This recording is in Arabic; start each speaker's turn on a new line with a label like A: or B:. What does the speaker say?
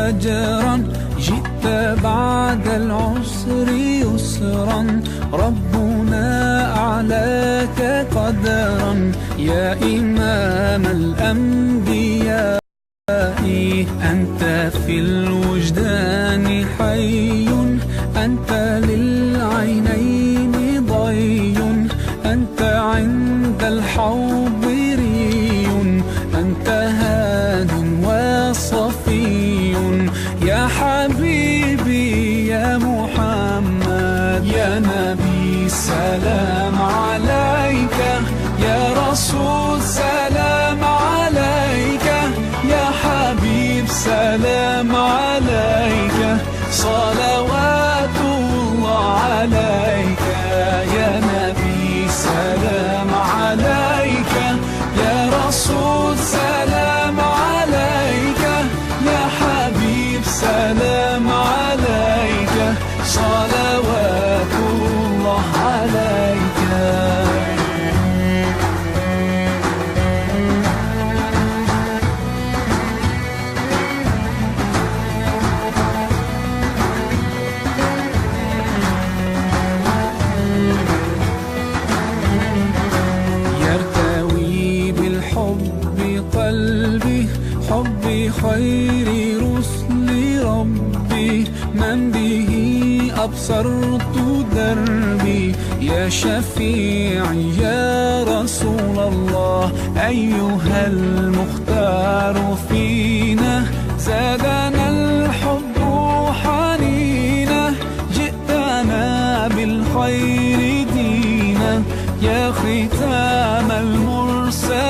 A: أجرا، جئت بعد العسر يسرا، ربنا أعلاك قدرا. يا إمام الأنبياء أنت في الوجدان حي، أنت للعينين ضي، أنت عند الحوض ري، أنت هاد وصفي. يا حبيبي يا محمد، يا نبي سلام عليك، يا رسول سلام عليك، يا حبيب سلام عليك، صلوات الله عليك. يا نبي سلام عليك، يا رسول سلام عليك، يا حبيب سلام عليك، صلوات الله عليك. قلبي حبي خير رسل ربي، من به أبصرت دربي. يا شفيعي يا رسول الله، أيها المختار فينا، زادنا الحب حنينا، جئتنا بالخير دينا، يا ختام المرسلين